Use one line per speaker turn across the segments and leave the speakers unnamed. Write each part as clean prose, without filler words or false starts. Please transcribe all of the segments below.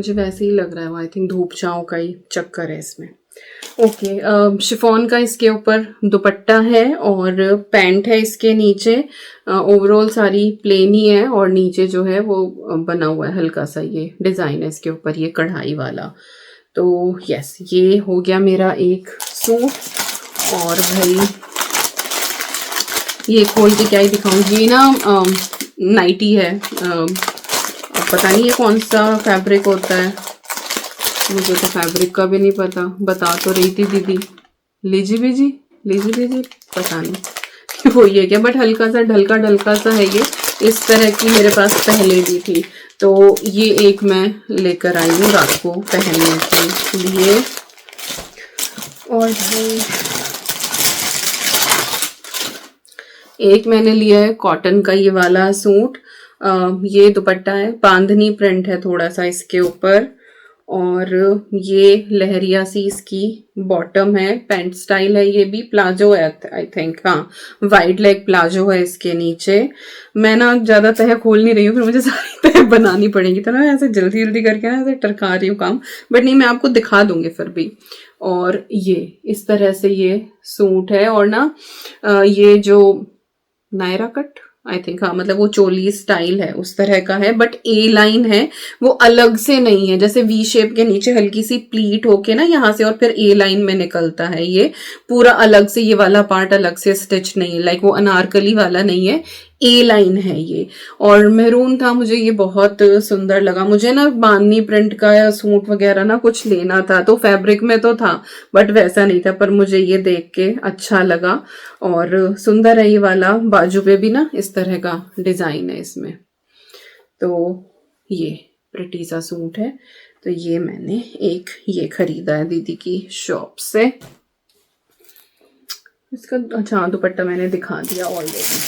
मुझे वैसे ही लग रहा है, वो आई थिंक धूप छाँव का ही चक्कर है इसमें। ओके, शिफॉन का इसके ऊपर दुपट्टा है और पैंट है इसके नीचे। ओवरऑल सारी प्लेन ही है और नीचे जो है वो बना हुआ है, हल्का सा ये डिज़ाइन है इसके ऊपर, ये कढ़ाई वाला। तो यस, ये हो गया मेरा एक सूट। और भाई ये खोल के क्या ही दिखाऊं, ये ना नाइटी है। पता नहीं ये कौन सा फैब्रिक होता है, मुझे तो फैब्रिक का भी नहीं पता। बता तो रही थी दीदी लीजी बीजी, पता नहीं वो ये क्या, बट हल्का सा ढलका सा है ये। इस तरह की मेरे पास पहले भी थी, तो ये एक मैं लेकर आई हूँ रात को पहनने के लिए। और भाई एक मैंने लिया है कॉटन का ये वाला सूट। ये दुपट्टा है, बांधनी प्रिंट है थोड़ा सा इसके ऊपर, और ये लहरिया सी इसकी बॉटम है। पैंट स्टाइल है, ये भी प्लाजो है आई थिंक, हाँ वाइड लेग प्लाजो है इसके नीचे। मैं ना ज़्यादा तह खोल नहीं रही हूँ, फिर मुझे सारी तह बनानी पड़ेगी, तो ना ऐसे जल्दी जल्दी करके ना ऐसे टरका रही हूँ काम, बट नहीं मैं आपको दिखा दूंगी फिर भी। और ये इस तरह से ये सूट है, और ना ये जो नायरा कट आई थिंक, हाँ मतलब वो चोली स्टाइल है उस तरह का है, बट ए लाइन है, वो अलग से नहीं है। जैसे वी शेप के नीचे हल्की सी प्लीट होके ना यहाँ से और फिर ए लाइन में निकलता है, ये पूरा अलग से, ये वाला पार्ट अलग से स्टिच नहीं है, लाइक वो अनारकली वाला नहीं है, ए लाइन है ये। और मेरून था, मुझे ये बहुत सुंदर लगा। मुझे ना बांधनी प्रिंट का या सूट वगैरह ना कुछ लेना था, तो फैब्रिक में तो था बट वैसा नहीं था, पर मुझे ये देख के अच्छा लगा और सुंदर है ये वाला। बाजू पे भी ना इस तरह का डिजाइन है इसमें, तो ये प्रिटी सा सूट है। तो ये मैंने एक ये खरीदा है दीदी की शॉप से। इसका अच्छा दुपट्टा मैंने दिखा दिया ऑलरेडी।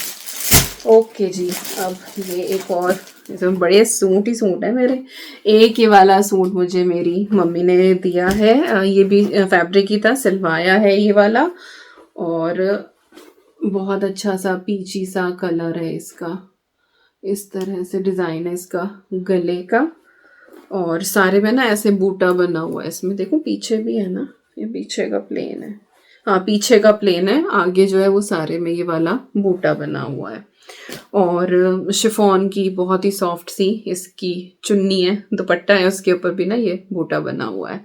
ओके जी, अब ये एक और, इसमें बड़े सूट ही सूट है मेरे। एक ये वाला सूट मुझे मेरी मम्मी ने दिया है, ये भी फैब्रिक ही था, सिलवाया है ये वाला, और बहुत अच्छा सा पीची सा कलर है इसका। इस तरह से डिज़ाइन है इसका गले का, और सारे में ना ऐसे बूटा बना हुआ है इसमें, देखो पीछे भी है ना, ये पीछे का प्लेन है, हाँ पीछे का प्लेन है, आगे जो है वो सारे में ये वाला बूटा बना हुआ है। और शिफॉन की बहुत ही सॉफ्ट सी इसकी चुन्नी है, दुपट्टा है, उसके ऊपर भी ना ये बूटा बना हुआ है।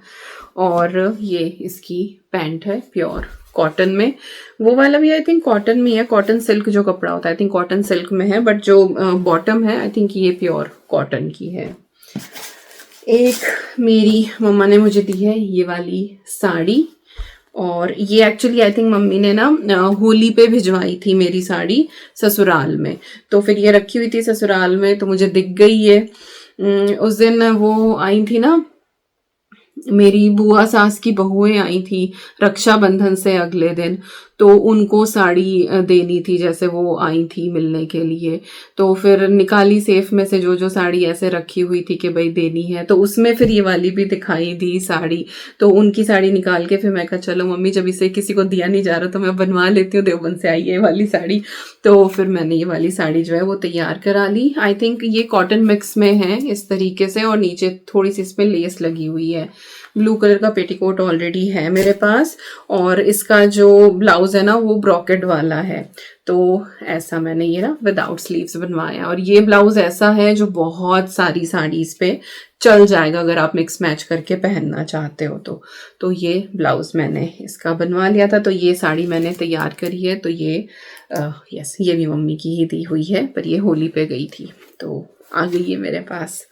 और ये इसकी पैंट है प्योर कॉटन में, वो वाला भी आई थिंक कॉटन में है, कॉटन सिल्क जो कपड़ा होता है आई थिंक कॉटन सिल्क में है, बट जो बॉटम है आई थिंक ये प्योर कॉटन की है। एक मेरी मम्मा ने मुझे दी है ये वाली साड़ी, और ये एक्चुअली आई थिंक मम्मी ने ना होली पे भिजवाई थी मेरी साड़ी ससुराल में, तो फिर ये रखी हुई थी ससुराल में, तो मुझे दिख गई है। उस दिन वो आई थी ना, मेरी बुआ सास की बहुएं आई थी रक्षाबंधन से अगले दिन, तो उनको साड़ी देनी थी, जैसे वो आई थी मिलने के लिए, तो फिर निकाली सेफ में से जो जो साड़ी ऐसे रखी हुई थी कि भाई देनी है, तो उसमें फिर ये वाली भी दिखाई दी साड़ी, तो उनकी साड़ी निकाल के फिर मैं कहा चलो मम्मी जब इसे किसी को दिया नहीं जा रहा तो मैं बनवा लेती हूँ, देवबंद से आई है ये वाली साड़ी, तो फिर मैंने ये वाली साड़ी जो है वो तैयार करा ली। आई थिंक ये कॉटन मिक्स में है इस तरीके से, और नीचे थोड़ी सी इसमें लेस लगी हुई है। ब्लू कलर का पेटीकोट ऑलरेडी है मेरे पास, और इसका जो ब्लाउज है ना वो ब्रॉकेट वाला है, तो ऐसा मैंने ये ना विदाउट स्लीव्स बनवाया। और ये ब्लाउज ऐसा है जो बहुत सारी साड़ीज पे चल जाएगा अगर आप मिक्स मैच करके पहनना चाहते हो तो ये ब्लाउज मैंने इसका बनवा लिया था, तो ये साड़ी मैंने तैयार करी है। तो ये यस, ये भी मम्मी की ही दी हुई है, पर ये होली पे गई थी तो आ गई है मेरे पास।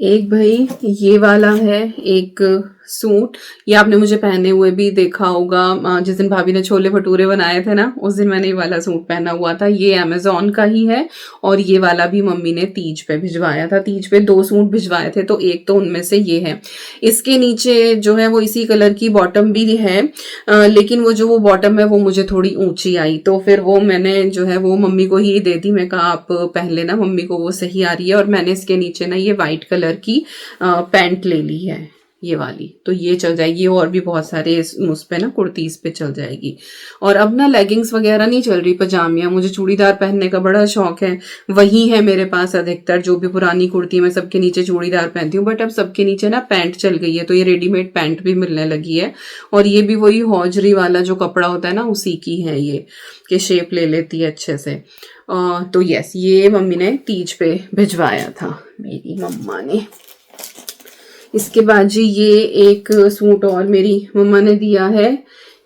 एक भाई ये वाला है एक सूट, ये आपने मुझे पहने हुए भी देखा होगा, जिस दिन भाभी ने छोले भटूरे बनाए थे ना, उस दिन मैंने ये वाला सूट पहना हुआ था। ये अमेजोन का ही है, और ये वाला भी मम्मी ने तीज पे भिजवाया था। तीज पे 2 सूट भिजवाए थे, तो एक तो उनमें से ये है। इसके नीचे जो है वो इसी कलर की बॉटम भी है, लेकिन वो जो वो बॉटम है वो मुझे थोड़ी ऊंची आई, तो फिर वो मैंने जो है वो मम्मी को ही दे दी। मैं कहा आप पहन लेना, मम्मी को वो सही आ रही है। और मैंने इसके नीचे ना ये वाइट कलर की पैंट ले ली है, ये वाली, तो ये चल जाएगी। और भी बहुत सारे उस पे ना कुर्तीज़ पे चल जाएगी। और अब ना लेगिंग्स वगैरह नहीं चल रही, पजामियाँ। मुझे चूड़ीदार पहनने का बड़ा शौक है, वही है मेरे पास अधिकतर। जो भी पुरानी कुर्ती मैं सबके नीचे चूड़ीदार पहनती हूँ, बट अब सबके नीचे ना पैंट चल गई है, तो ये रेडीमेड पैंट भी मिलने लगी है। और ये भी वही हौजरी वाला जो कपड़ा होता है ना, उसी की है ये, कि शेप ले लेती है अच्छे से। तो यस, ये मम्मी ने तीज पे भिजवाया था, मेरी मम्मा ने। इसके बाद जी ये एक सूट और मेरी मम्मा ने दिया है।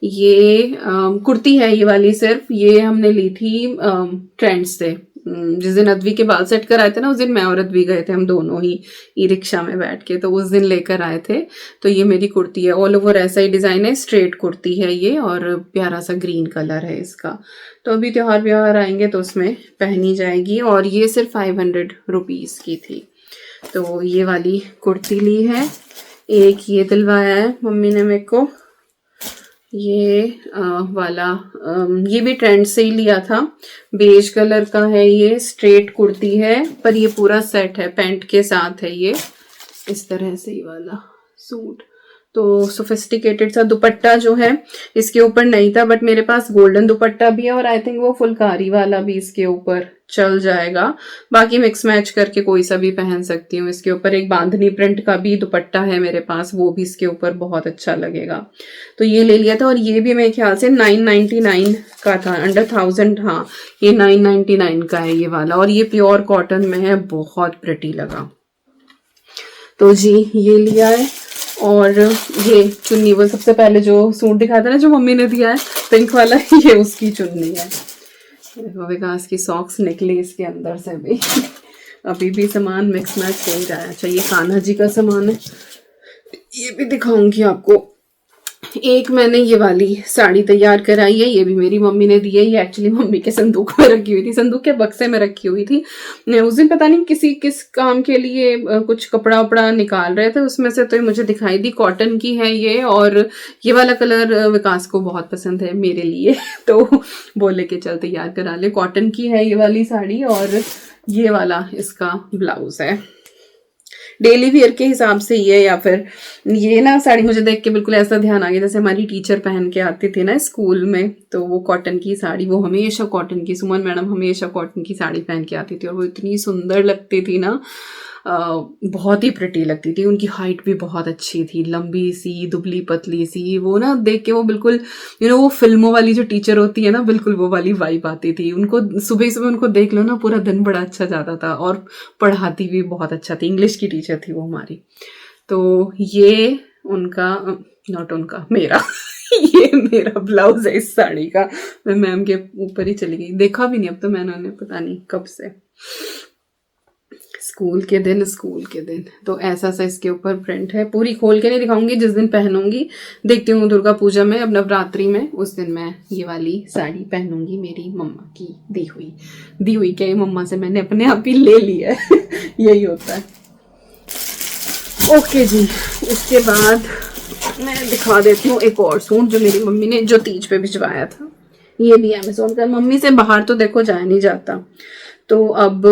ये कुर्ती है ये वाली, सिर्फ ये हमने ली थी ट्रेंड्स से। जिस दिन अद्वी के बाल सेट कर आए थे ना, उस दिन मैं और अद्वी गए थे, हम दोनों ही ई रिक्शा में बैठ के, तो उस दिन लेकर आए थे। तो ये मेरी कुर्ती है, ऑल ओवर ऐसा ही डिज़ाइन है, स्ट्रेट कुर्ती है ये, और प्यारा सा ग्रीन कलर है इसका। तो अभी त्योहार व्योहार आएंगे तो उसमें पहनी जाएगी। और ये सिर्फ 500 रुपीज़ की थी। तो ये वाली कुर्ती ली है। एक ये दिलवाया है मम्मी ने मेरे को, ये वाला, ये भी ट्रेंड से ही लिया था, बेज कलर का है ये, स्ट्रेट कुर्ती है, पर ये पूरा सेट है, पैंट के साथ है ये, इस तरह से ही वाला सूट। तो सोफिस्टिकेटेड सा दुपट्टा जो है इसके ऊपर नहीं था, बट मेरे पास गोल्डन दुपट्टा भी है, और आई थिंक वो फुलकारी वाला भी इसके ऊपर चल जाएगा। बाकी मिक्स मैच करके कोई सा भी पहन सकती हूँ। इसके ऊपर एक बांधनी प्रिंट का भी दुपट्टा है मेरे पास, वो भी इसके ऊपर बहुत अच्छा लगेगा। तो ये ले लिया था। और ये भी मेरे ख्याल से 999 का था, अंडर 1000। हाँ, ये 999 का है ये वाला, और ये प्योर कॉटन में है, बहुत प्रिटी लगा। तो जी ये लिया है। और ये चुन्नी, वो सबसे पहले जो सूट दिखाया था ना, जो मम्मी ने दिया है पिंक वाला, ये उसकी चुन्नी है। विकास की सॉक्स निकली इसके अंदर से भी। अभी भी सामान मिक्स मैच हो ही रहा है। अच्छा, ये कान्हा जी का सामान है, ये भी दिखाऊंगी आपको। एक मैंने ये वाली साड़ी तैयार कराई है, ये भी मेरी मम्मी ने दी है। ये एक्चुअली मम्मी के संदूक में रखी हुई थी, संदूक के बक्से में रखी हुई थी। उस दिन पता नहीं किस काम के लिए कुछ कपड़ा वपड़ा निकाल रहे थे उसमें से, तो ये मुझे दिखाई दी। कॉटन की है ये, और ये वाला कलर विकास को बहुत पसंद है मेरे लिए, तो बोले के चल तैयार करा ले। कॉटन की है ये वाली साड़ी, और ये वाला इसका ब्लाउज है। डेली वियर के हिसाब से ये, या फिर ये ना साड़ी मुझे देख के बिल्कुल ऐसा ध्यान आ गया जैसे हमारी टीचर पहन के आती थी ना स्कूल में, तो वो कॉटन की साड़ी, वो हमेशा कॉटन की, सुमन मैडम हमेशा कॉटन की साड़ी पहन के आती थी, और वो इतनी सुंदर लगती थी ना, बहुत ही प्रिटी लगती थी। उनकी हाइट भी बहुत अच्छी थी, लंबी सी, दुबली पतली सी, वो ना देख के वो बिल्कुल वो फिल्मों वाली जो टीचर होती है ना, बिल्कुल वो वाली वाइब आती थी उनको। सुबह सुबह उनको देख लो ना, पूरा दिन बड़ा अच्छा जाता था, और पढ़ाती भी बहुत अच्छा थी। इंग्लिश की टीचर थी वो हमारी। तो ये उनका, नॉट उनका, मेरा ये मेरा ब्लाउज है इस साड़ी का। मैं मैम के ऊपर ही चली गई, देखा भी नहीं अब तो मैंने उन्हें, पता नहीं कब से। स्कूल के दिन। तो ऐसा सा इसके ऊपर प्रिंट है। पूरी खोल के नहीं दिखाऊंगी, जिस दिन पहनूंगी, देखती हूँ दुर्गा पूजा में, अब नवरात्रि में, उस दिन मैं ये वाली साड़ी पहनूंगी, मेरी मम्मा की दी हुई क्या, मम्मा से मैंने अपने आप ही ले लिया है। यही होता है। ओके जी, इसके बाद मैं दिखा देती हूँ एक और सूट जो मेरी मम्मी ने जो तीज पे भिजवाया था। ये भी अमेज़न का। मम्मी से बाहर तो देखो जाया नहीं जाता, तो अब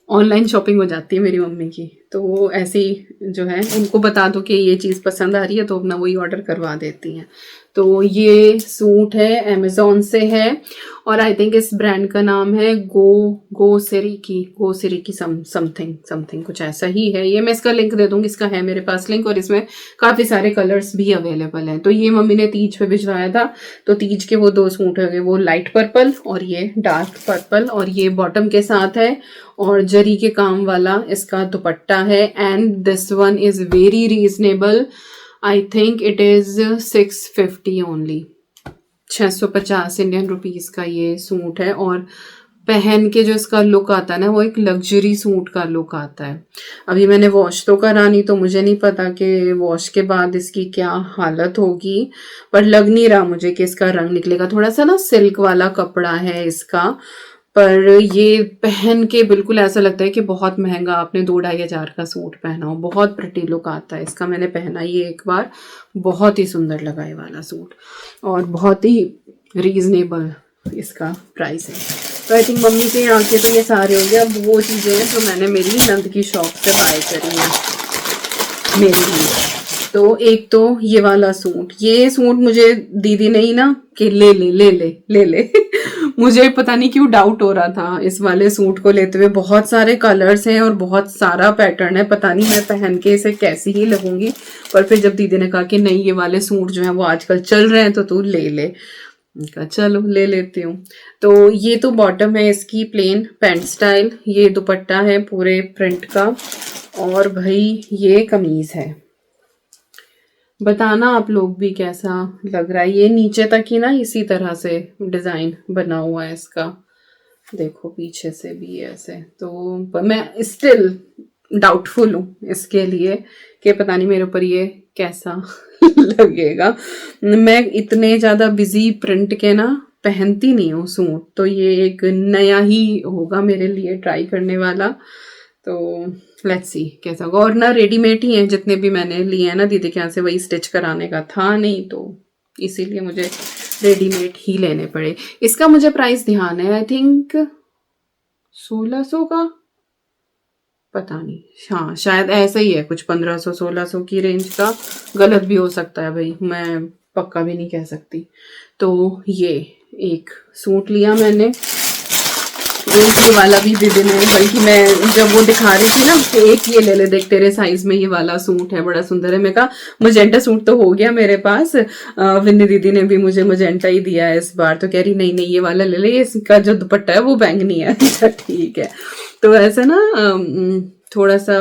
ऑनलाइन शॉपिंग हो जाती है मेरी मम्मी की। तो वो ऐसी जो है, उनको बता दो कि ये चीज़ पसंद आ रही है, तो अपना वही ऑर्डर करवा देती हैं। तो ये सूट है, अमेज़ॉन से है, और आई थिंक इस ब्रांड का नाम है गो सिरिकी समथिंग कुछ ऐसा ही है। ये मैं इसका लिंक दे दूंगी, इसका है मेरे पास लिंक, और इसमें काफ़ी सारे कलर्स भी अवेलेबल हैं। तो ये मम्मी ने तीज पे भिजवाया था, तो तीज के वो 2 सूट हो गए, वो लाइट पर्पल और ये डार्क पर्पल, और ये बॉटम के साथ है, और जरी के काम वाला इसका दुपट्टा है। And this one is very reasonable, I think it is 650 only, 650 Indian rupees का ये सूट है। और पहन के जो इसका लुक आता है ना, वो एक लग्जरी सूट का लुक आता है। अभी मैंने वॉश तो करा नहीं, तो मुझे नहीं पता कि वॉश के बाद इसकी क्या हालत होगी, पर लग नहीं रहा मुझे कि इसका रंग निकलेगा। थोड़ा सा ना सिल्क वाला कपड़ा है इसका, पर ये पहन के बिल्कुल ऐसा लगता है कि बहुत महंगा आपने 2-2.5 हज़ार का सूट पहना हो। बहुत प्रिटी लुक आता है इसका। मैंने पहना ये एक बार, बहुत ही सुंदर लगा ये वाला सूट, और बहुत ही रीजनेबल इसका प्राइस है। तो आई थिंक मम्मी के यहाँ के तो ये सारे हो गए। अब वो चीज़ें हैं जो मैंने मेरी नंद की शॉप से बाय करी हैं। मेरे लिए। तो एक तो ये वाला सूट, ये सूट मुझे दीदी ने ही ना कि ले ले ले ले ले ले मुझे पता नहीं क्यों डाउट हो रहा था इस वाले सूट को लेते हुए। बहुत सारे कलर्स हैं और बहुत सारा पैटर्न है, पता नहीं मैं पहन के इसे कैसी ही लगूंगी। पर फिर जब दीदी ने कहा कि नहीं ये वाले सूट जो है वो आजकल चल रहे हैं तो तू ले ले, कहा चलो ले लेती हूँ। तो ये तो बॉटम है इसकी प्लेन पैंट स्टाइल, ये दुपट्टा है पूरे प्रिंट का, और भाई ये कमीज है। बताना आप लोग भी कैसा लग रहा है। ये नीचे तक ही ना इसी तरह से डिजाइन बना हुआ है इसका, देखो पीछे से भी ऐसे। तो मैं स्टिल डाउटफुल हूँ इसके लिए कि पता नहीं मेरे ऊपर ये कैसा लगेगा। मैं इतने ज्यादा बिजी प्रिंट के ना पहनती नहीं हूँ सूट, तो ये एक नया ही होगा मेरे लिए ट्राई करने वाला। तो लेट्स सी कैसा होगा। और ना रेडीमेड ही है जितने भी मैंने लिए हैं ना दीदी के यहाँ से, वही स्टिच कराने का था नहीं, तो इसीलिए मुझे रेडीमेड ही लेने पड़े। इसका मुझे प्राइस ध्यान है, आई थिंक 1600 का, पता नहीं, हाँ शायद ऐसा ही है कुछ 1500-1600 की रेंज का। गलत भी हो सकता है भाई, मैं पक्का भी नहीं कह सकती। तो ये एक सूट लिया मैंने, एक ये वाला भी दीदी ने, बल्कि मैं जब वो दिखा रही थी ना कि एक ये ले ले देख तेरे साइज में ये वाला सूट है बड़ा सुंदर है, मैं कहा मजेंटा सूट तो हो गया मेरे पास, विन्नी दीदी ने भी मुझे मजेंटा ही दिया है इस बार, तो कह रही नहीं नहीं ये वाला ले ले, इसका जो दुपट्टा है वो बैंगनी है। अच्छा ठीक है। तो ऐसा ना थोड़ा सा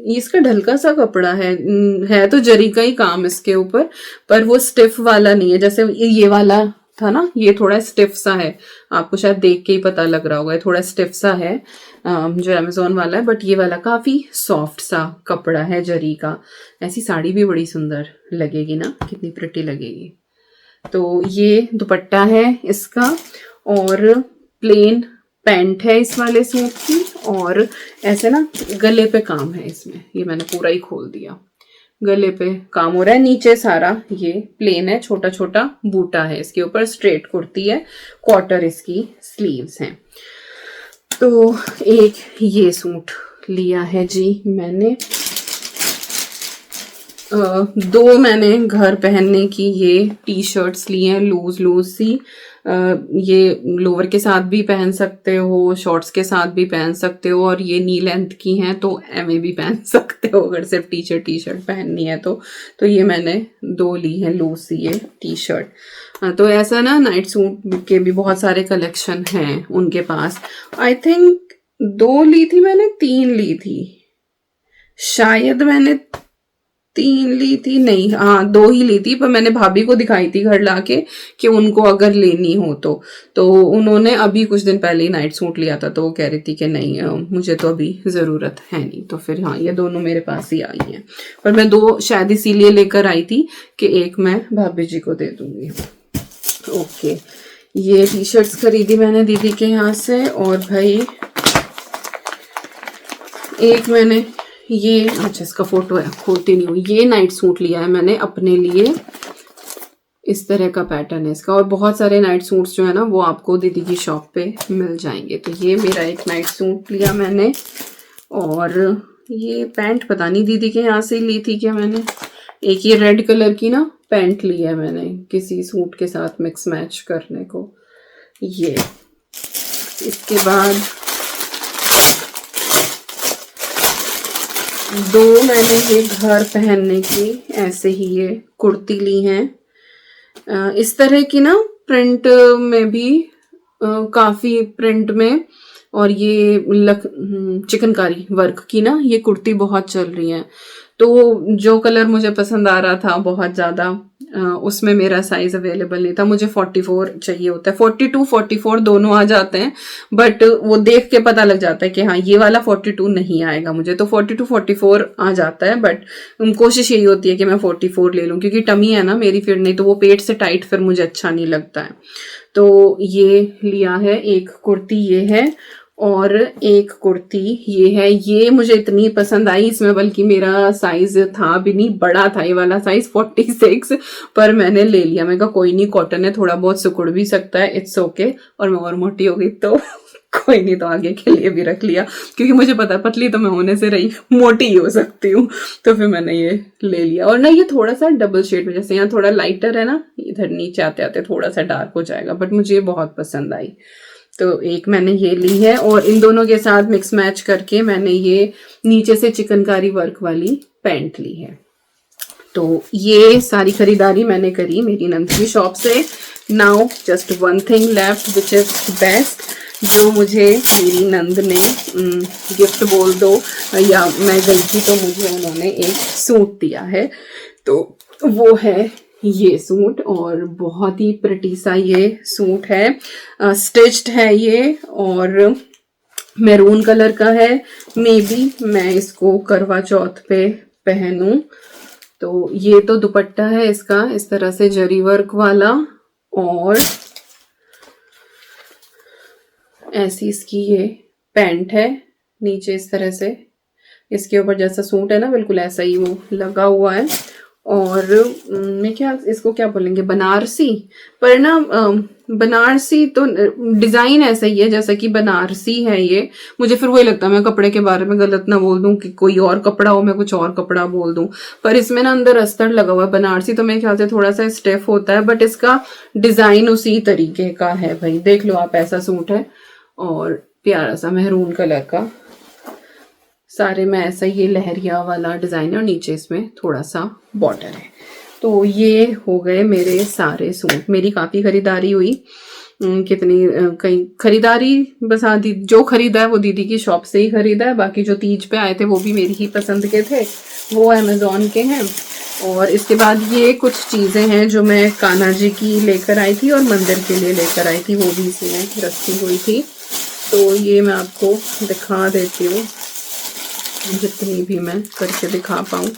इसका ढलका सा कपड़ा है तो जरी का ही काम इसके ऊपर, पर वो स्टिफ वाला नहीं है जैसे ये वाला था ना, ये थोड़ा स्टिफ सा है, आपको शायद देख के ही पता लग रहा होगा, थोड़ा स्टिफ सा है जो अमेजोन वाला है, बट ये वाला काफी सॉफ्ट सा कपड़ा है जरी का। ऐसी साड़ी भी बड़ी सुंदर लगेगी ना, कितनी प्रिटी लगेगी। तो ये दुपट्टा है इसका, और प्लेन पैंट है इस वाले सूट की, और ऐसे ना गले पे काम है इसमें, ये मैंने पूरा ही खोल दिया, गले पे काम हो रहा है। नीचे सारा ये प्लेन है, छोटा छोटा बूटा है इसके ऊपर, स्ट्रेट कुर्ती है, क्वार्टर इसकी स्लीव्स हैं। तो एक ये सूट लिया है जी मैंने। दो मैंने घर पहनने की ये टी शर्ट्स ली हैं लूज लूज सी, ये लोअर के साथ भी पहन सकते हो, शॉर्ट्स के साथ भी पहन सकते हो, और ये नी लेंथ की हैं तो एमए भी पहन सकते हो अगर सिर्फ टी शर्ट पहननी है तो ये मैंने दो ली हैं लूज सी ये टी शर्ट। तो ऐसा ना नाइट सूट के भी बहुत सारे कलेक्शन हैं उनके पास। आई थिंक 2 ली थी मैंने, 3 ली थी शायद, मैंने 3 ली थी, नहीं हाँ 2 ही ली थी, पर मैंने भाभी को दिखाई थी घर लाके कि उनको अगर लेनी हो तो उन्होंने अभी कुछ दिन पहले ही नाइट सूट लिया था, तो वो कह रही थी कि नहीं मुझे तो अभी ज़रूरत है नहीं। तो फिर हाँ ये दोनों मेरे पास ही आई हैं, पर मैं 2 शायद इसीलिए लेकर आई थी कि एक मैं भाभी जी को दे दूंगी। ओके, ये टी शर्ट्स खरीदी मैंने दीदी के यहाँ से, और भाई एक मैंने ये, अच्छा इसका फोटो है खोलती नहीं हूँ, ये नाइट सूट लिया है मैंने अपने लिए, इस तरह का पैटर्न है इसका, और बहुत सारे नाइट सूट्स जो है ना वो आपको दीदी की शॉप पे मिल जाएंगे। तो ये मेरा एक नाइट सूट लिया मैंने, और ये पैंट पता नहीं दीदी के यहाँ से ली थी क्या मैंने, एक ये रेड कलर की ना पैंट ली है मैंने किसी सूट के साथ मिक्स मैच करने को। ये इसके बाद 2 मैंने ये घर पहनने की ऐसे ही ये कुर्ती ली हैं, इस तरह की ना प्रिंट में भी काफी प्रिंट में, और ये चिकनकारी वर्क की ना ये कुर्ती बहुत चल रही है। तो जो कलर मुझे पसंद आ रहा था बहुत ज़्यादा, उसमें मेरा साइज अवेलेबल नहीं था, मुझे 44 चाहिए होता है, 42 44 दोनों आ जाते हैं, बट वो देख के पता लग जाता है कि हाँ ये वाला 42 नहीं आएगा मुझे, तो 42 44 आ जाता है, बट कोशिश यही होती है कि मैं 44 ले लूँ, क्योंकि टमी है ना मेरी, फिर नहीं तो वो पेट से टाइट फिर मुझे अच्छा नहीं लगता है। तो ये लिया है, एक कुर्ती ये है, और एक कुर्ती ये है। ये मुझे इतनी पसंद आई, इसमें बल्कि मेरा साइज था भी नहीं, बड़ा था ये वाला साइज 46, पर मैंने ले लिया। मैं कहा कोई नहीं, कॉटन है, थोड़ा बहुत सिकुड़ भी सकता है, इट्स ओके। और मैं और मोटी हो गई तो कोई नहीं, तो आगे के लिए भी रख लिया, क्योंकि मुझे पता है पतली तो मैं होने से रही, मोटी ही हो सकती हूँ। तो फिर मैंने ये ले लिया। और ना ये थोड़ा सा डबल शेड में, जैसे यहाँ थोड़ा लाइटर है ना, इधर नीचे आते आते थोड़ा सा डार्क हो जाएगा, बट मुझे ये बहुत पसंद आई, तो एक मैंने ये ली है। और इन दोनों के साथ मिक्स मैच करके मैंने ये नीचे से चिकनकारी वर्क वाली पैंट ली है। तो ये सारी खरीदारी मैंने करी मेरी नंद की शॉप से। Now just one thing left which is best, जो मुझे मेरी नंद ने गिफ्ट बोल दो, या मैं गई थी तो मुझे उन्होंने एक सूट दिया है, तो वो है ये सूट। और बहुत ही प्रिटी सा ये सूट है, स्टिच्ड है ये, और मैरून कलर का है। मे बी मैं इसको करवा चौथ पे पहनूं। तो ये तो दुपट्टा है इसका, इस तरह से जरी वर्क वाला, और ऐसी इसकी ये पैंट है नीचे इस तरह से, इसके ऊपर जैसा सूट है ना बिल्कुल ऐसा ही वो लगा हुआ है। और मैं क्या इसको क्या बोलेंगे, बनारसी, पर ना बनारसी तो डिजाइन ऐसा ही है जैसा कि बनारसी है ये। मुझे फिर वही लगता है मैं कपड़े के बारे में गलत ना बोल दूं कि कोई और कपड़ा हो, मैं कुछ और कपड़ा बोल दूं, पर इसमें ना अंदर अस्तर लगा हुआ है। बनारसी तो मेरे ख्याल से थोड़ा सा स्टिफ होता है, बट इसका डिजाइन उसी तरीके का है भाई, देख लो आप, ऐसा सूट है और प्यारा सा मैरून कलर का, सारे में ऐसा ये लहरिया वाला डिजाइन है और नीचे इसमें थोड़ा सा बॉर्डर है। तो ये हो गए मेरे सारे सूट। मेरी काफी खरीदारी हुई, कितनी कहीं खरीदारी बस, हाँ जो खरीदा है वो दीदी की शॉप से ही खरीदा है, बाकी जो तीज पे आए थे वो भी मेरी ही पसंद के थे, वो अमेजोन के हैं। और इसके बाद ये कुछ चीजें हैं जो मैं कान्हा जी की लेकर आई थी और मंदिर के लिए लेकर आई थी, वो भी इसमें रखी हुई थी। तो ये मैं आपको दिखा देती हूँ जितनी भी मैं करके दिखा पाऊँ।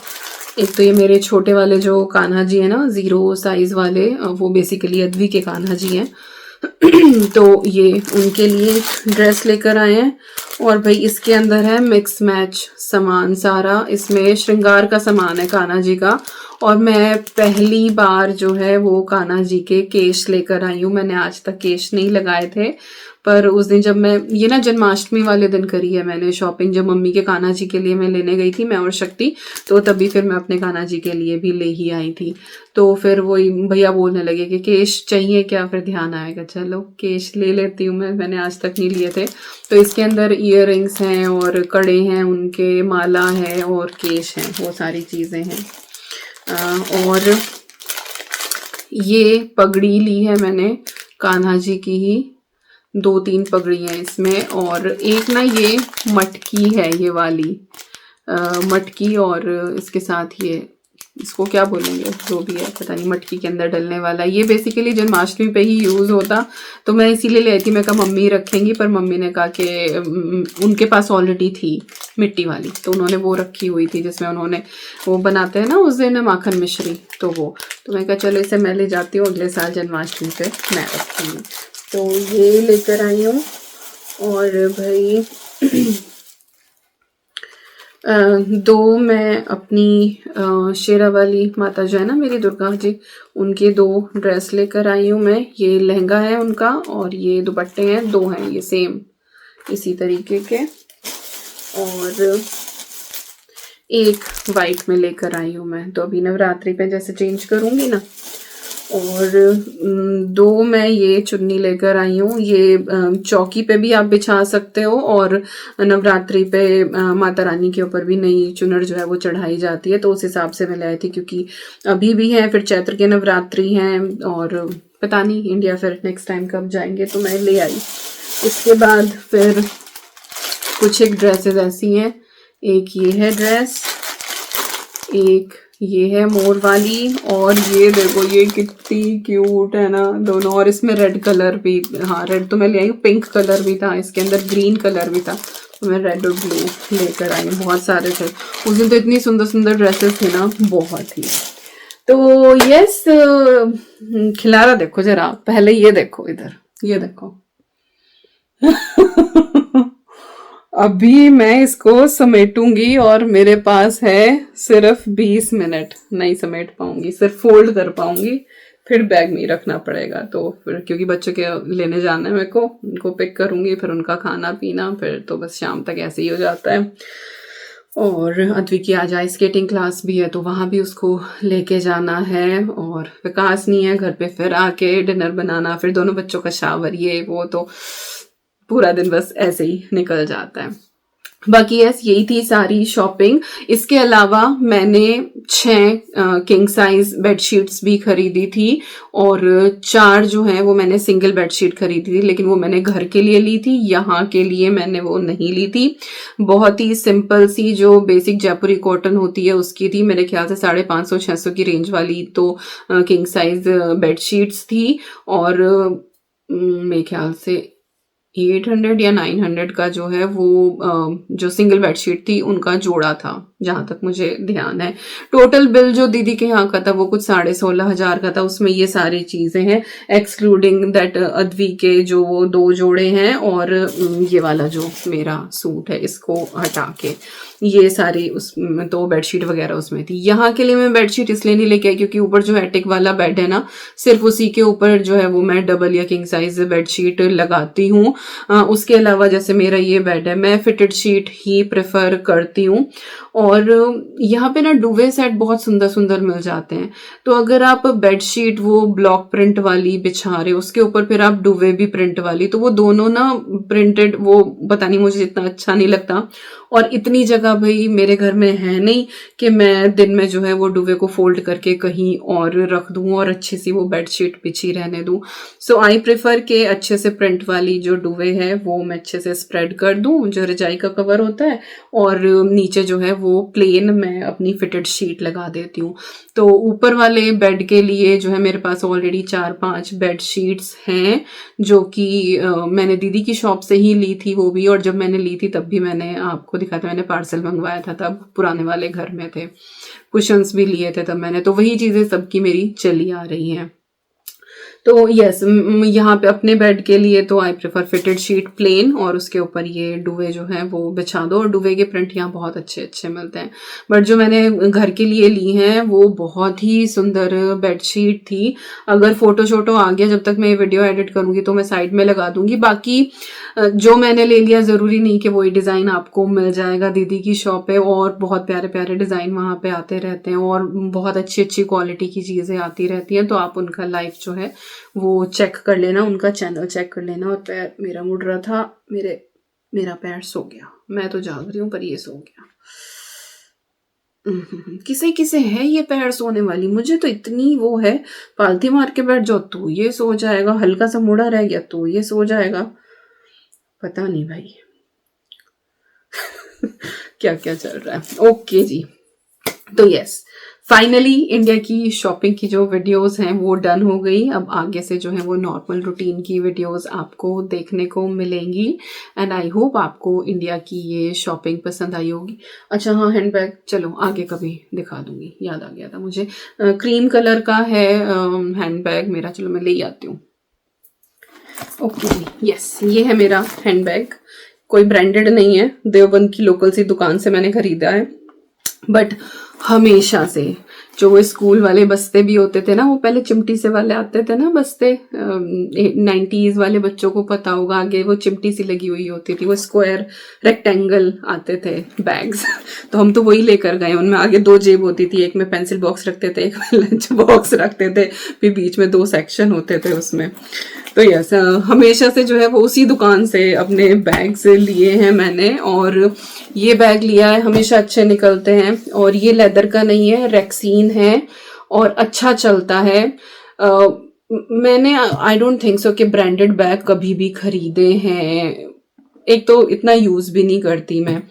एक तो ये मेरे छोटे वाले जो कान्हा जी है ना, 0 साइज वाले, वो बेसिकली अद्वी के कान्हा जी हैं। तो ये उनके लिए ड्रेस लेकर आए हैं। और भाई इसके अंदर है मिक्स मैच सामान सारा, इसमें श्रृंगार का सामान है कान्हा जी का। और मैं पहली बार जो है वो कान्हा जी के केश लेकर आई हूँ। मैंने आज तक केश नहीं लगाए थे, पर उस दिन जब मैं ये ना जन्माष्टमी वाले दिन करी है मैंने शॉपिंग, जब मम्मी के कान्हा जी के लिए मैं लेने गई थी, मैं और शक्ति, तो तभी फिर मैं अपने कान्हा जी के लिए भी ले ही आई थी। तो फिर वही भैया बोलने लगे कि केश चाहिए क्या, फिर ध्यान आएगा चलो केश ले लेती हूँ मैंने आज तक नहीं लिए थे। तो इसके अंदर ईयर रिंग्स हैं और कड़े हैं उनके, माला है और केश हैं, वो सारी चीज़ें हैं। और ये पगड़ी ली है मैंने कान्हा जी की ही, 2-3 पगड़ी हैं इसमें। और एक ना ये मटकी है, ये वाली मटकी, और इसके साथ ये, इसको क्या बोलेंगे, जो भी है पता नहीं, मटकी के अंदर डलने वाला। ये बेसिकली जन्माष्टमी पे ही यूज़ होता, तो मैं इसीलिए ले आई थी। मैं कहा मम्मी रखेंगी, पर मम्मी ने कहा कि उनके पास ऑलरेडी थी मिट्टी वाली, तो उन्होंने वो रखी हुई थी जिसमें उन्होंने वो बनाते हैं ना उस दिन माखन मिश्री, तो वो, तो मैं कहा चलो इसे मैं ले जाती हूँ, अगले साल जन्माष्टमी पे मैं रखूँगी। तो ये लेकर आई हूँ। और भाई 2 मैं अपनी शेरा वाली माता जो है ना मेरी दुर्गा जी, उनके 2 ड्रेस लेकर आई हूँ मैं। ये लहंगा है उनका और ये दुपट्टे हैं, 2 हैं ये सेम इसी तरीके के। और एक वाइट में लेकर आई हूँ मैं, तो अभी नवरात्रि पे जैसे चेंज करूँगी ना। और 2 मैं ये चुन्नी लेकर आई हूँ, ये चौकी पे भी आप बिछा सकते हो, और नवरात्रि पे माता रानी के ऊपर भी नई चुनर जो है वो चढ़ाई जाती है, तो उस हिसाब से मैं लाई थी, क्योंकि अभी भी है, फिर चैत्र के नवरात्रि हैं, और पता नहीं इंडिया फिर नेक्स्ट टाइम कब जाएंगे, तो मैं ले आई। इसके बाद फिर कुछ एक ड्रेसेस ऐसी हैं, एक ये है ड्रेस, एक ये है मोर वाली, और ये देखो ये कितनी क्यूट है ना दोनों। और इसमें रेड कलर भी, हाँ रेड तो मैं ले आई हूँ, पिंक कलर भी था इसके अंदर, ग्रीन कलर भी था, तो मैं रेड और ब्लू लेकर आई हूँ। बहुत सारे थे उस दिन, तो इतनी सुंदर सुंदर ड्रेसेस थे ना, बहुत ही। तो यस, खिलारा देखो जरा, पहले ये देखो इधर, ये देखो। अभी मैं इसको समेटूंगी और मेरे पास है सिर्फ 20 मिनट, नहीं समेट पाऊंगी, सिर्फ फोल्ड कर पाऊंगी, फिर बैग में ही रखना पड़ेगा। तो फिर क्योंकि बच्चों के लेने जाना है मेरे को, उनको पिक करूंगी, फिर उनका खाना पीना, फिर तो बस शाम तक ऐसे ही हो जाता है। और अद्वी की आज आइस स्केटिंग क्लास भी है तो वहाँ भी उसको लेके जाना है, और विकास नहीं है घर पे, फिर आके डिनर बनाना, फिर दोनों बच्चों का शावर, ये वो, तो पूरा दिन बस ऐसे ही निकल जाता है। बाकी यस, यही थी सारी शॉपिंग। इसके अलावा मैंने 6 किंग साइज बेडशीट्स भी खरीदी थी, और 4 जो है वो मैंने सिंगल बेडशीट खरीदी थी, लेकिन वो मैंने घर के लिए ली थी, यहाँ के लिए मैंने वो नहीं ली थी। बहुत ही सिंपल सी जो बेसिक जयपुरी कॉटन होती है उसकी थी, मेरे ख्याल से 550-600 की रेंज वाली तो किंग साइज बेडशीट्स थी, और मेरे ख्याल से 800 या 900 का जो है वो जो सिंगल बेडशीट थी उनका जोड़ा था, जहां तक मुझे ध्यान है। टोटल बिल जो दीदी के यहाँ का था वो कुछ 16,500 का था, उसमें ये सारी चीजें हैं एक्सक्लूडिंग दैट अद्वी के जो वो 2 जोड़े हैं, और ये वाला जो मेरा सूट है इसको हटा के ये सारी उसमें तो बेडशीट वगैरह उसमें थी। यहाँ के लिए मैं बेडशीट इसलिए नहीं लेके आई क्योंकि ऊपर जो एटिक वाला बेड है ना, सिर्फ उसी के ऊपर जो है वो मैं डबल या किंग साइज बेडशीट लगाती हूँ। उसके अलावा जैसे मेरा ये बेड है, मैं फिटेड शीट ही प्रेफर करती हूँ। और यहाँ पे ना डुवे सेट बहुत सुंदर सुंदर मिल जाते हैं, तो अगर आप बेडशीट वो ब्लॉक प्रिंट वाली बिछा रहे हो, उसके ऊपर फिर आप डुवे भी प्रिंट वाली, तो वो दोनों ना प्रिंटेड वो पता नहीं मुझे इतना अच्छा नहीं लगता। और इतनी जगह भाई मेरे घर में है नहीं कि मैं दिन में जो है वो डुवे को फोल्ड करके कहीं और रख दूं और अच्छी सी वो बेडशीट बिछी रहने दूं। सो आई प्रेफर के अच्छे से प्रिंट वाली जो डुवे है वो मैं अच्छे से स्प्रेड कर दूं, जो रजाई का कवर होता है, और नीचे जो है वो प्लेन मैं अपनी फिटेड शीट लगा देती हूँ। तो ऊपर वाले बेड के लिए जो है मेरे पास ऑलरेडी 4-5 बेड शीट्स हैं, जो कि मैंने दीदी की शॉप से ही ली थी वो भी, और जब मैंने ली थी तब भी मैंने आपको दिखाया था, मैंने पार्सल मंगवाया था, तब पुराने वाले घर में थे, कुशन्स भी लिए थे तब मैंने, तो वही चीजें सबकी मेरी चली आ रही हैं। तो यस, यहाँ पे अपने बेड के लिए तो I prefer fitted sheet plain, और उसके ऊपर ये डुवे जो है वो बिछा दो, और डुवे के प्रिंट यहाँ बहुत अच्छे अच्छे मिलते हैं। बट जो मैंने घर के लिए ली हैं वो बहुत ही सुंदर बेडशीट थी। अगर फोटो शोटो आ गया, जब तक मैं ये वीडियो एडिट करूंगी तो मैं साइड में लगा दूंगी। बाकी जो मैंने ले लिया जरूरी नहीं कि वही डिजाइन आपको मिल जाएगा, दीदी की शॉप है और बहुत प्यारे प्यारे डिजाइन वहां पे आते रहते हैं, और बहुत अच्छी अच्छी क्वालिटी की चीजें आती रहती हैं, तो आप उनका लाइव जो है वो चेक कर लेना, उनका चैनल चेक कर लेना। और पैर मेरा मुड़ रहा था, मेरा पैर सो गया, मैं तो जाग रही हूँ पर ये सो गया। किसे किसे है ये पैर सोने वाली, मुझे तो इतनी वो है, पालती मार के बैठ जाओ तो ये सो जाएगा, हल्का सा मुड़ा रह गया तो ये सो जाएगा, पता नहीं भाई क्या क्या चल रहा है। ओके जी, तो यस, फाइनली इंडिया की शॉपिंग की जो वीडियोस हैं वो डन हो गई। अब आगे से जो है वो नॉर्मल रूटीन की वीडियोस आपको देखने को मिलेंगी, एंड आई होप आपको इंडिया की ये शॉपिंग पसंद आई होगी। अच्छा हाँ, हैंडबैग चलो आगे कभी दिखा दूंगी, याद आ गया था मुझे, क्रीम कलर का है हैंडबैग मेरा, चलो मैं ले ही आती हूँ। ओके जी, यस, ये है मेरा हैंडबैग, कोई ब्रांडेड नहीं है, देवबंद की लोकल सी दुकान से मैंने खरीदा है। बट हमेशा से जो वो स्कूल वाले बस्ते भी होते थे ना, वो पहले चिमटी से वाले आते थे ना बस्ते, 90s वाले बच्चों को पता होगा, आगे वो चिमटी सी लगी हुई होती थी, वो स्क्वायर रेक्टेंगल आते थे बैग्स तो हम तो वही लेकर गए, उनमें आगे 2 जेब होती थी, एक में पेंसिल बॉक्स रखते थे, एक में लंच बॉक्स रखते थे, फिर बीच में 2 सेक्शन होते थे उसमें। तो यस, हमेशा से जो है वो उसी दुकान से अपने बैग्स लिए हैं मैंने, और ये बैग लिया है, हमेशा अच्छे निकलते हैं, और ये लेदर का नहीं है, रेक्सीन है और अच्छा चलता है। मैंने आई डोंट थिंक सो कि ब्रांडेड बैग कभी भी खरीदे हैं, एक तो इतना यूज भी नहीं करती मैं,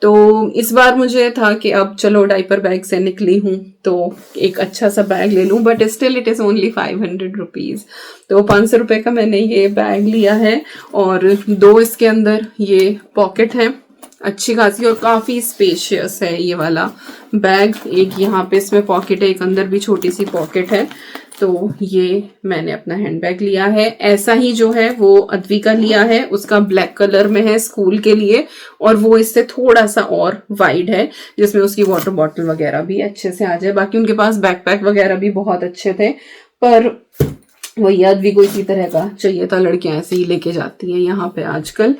तो इस बार मुझे था कि अब चलो डाइपर बैग से निकली हूँ तो एक अच्छा सा बैग ले लूँ, but still it is only 500 rupees, तो 500 रुपए का मैंने ये बैग लिया है, और 2 इसके अंदर ये पॉकेट है अच्छी खासी, और काफी स्पेशियस है ये वाला बैग। एक यहाँ पे इसमें पॉकेट है, एक अंदर भी छोटी सी पॉकेट है, तो ये मैंने अपना हैंडबैग लिया है। ऐसा ही जो है वो अद्वी का लिया है, उसका ब्लैक कलर में है स्कूल के लिए, और वो इससे थोड़ा सा और वाइड है, जिसमें उसकी वाटर बॉटल वगैरह भी अच्छे से आ जाए। बाकी उनके पास बैकपैक वगैरह भी बहुत अच्छे थे, पर वही अद्वी को इसी तरह का चाहिए था। लड़कियां ऐसे ही लेके जाती हैं यहाँ पे आजकल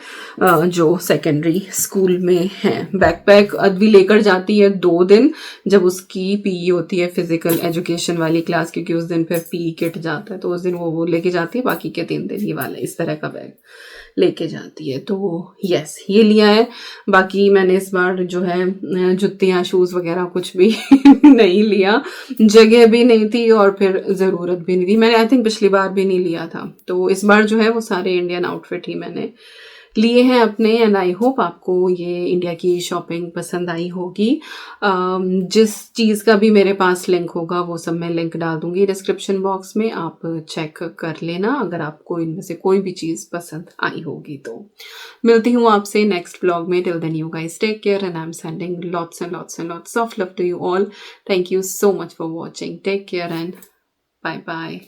जो सेकेंडरी स्कूल में हैं। बैकपैक अद्वी लेकर जाती है 2 दिन, जब उसकी पीई होती है फिजिकल एजुकेशन वाली क्लास, क्योंकि उस दिन फिर पीई किट जाता है, तो उस दिन वो लेके जाती है। बाकी के 3 दिन ये वाला इस तरह का बैग लेके जाती है। तो यस, ये लिया है। बाकी मैंने इस बार जो है जुत्तियाँ शूज़ वगैरह कुछ भी नहीं लिया, जगह भी नहीं थी और फिर ज़रूरत भी नहीं थी। मैंने आई थिंक पिछली बार भी नहीं लिया था, तो इस बार जो है वो सारे इंडियन आउटफिट ही मैंने लिए हैं अपने। एंड आई होप आपको ये इंडिया की शॉपिंग पसंद आई होगी। जिस चीज़ का भी मेरे पास लिंक होगा वो सब मैं लिंक डाल दूंगी डिस्क्रिप्शन बॉक्स में, आप चेक कर लेना अगर आपको इनमें से कोई भी चीज़ पसंद आई होगी तो। मिलती हूँ आपसे नेक्स्ट ब्लॉग में। Till then you guys take care and I am sending lots and lots and lots of love to you all. Thank you so much for watching. Take care and bye bye.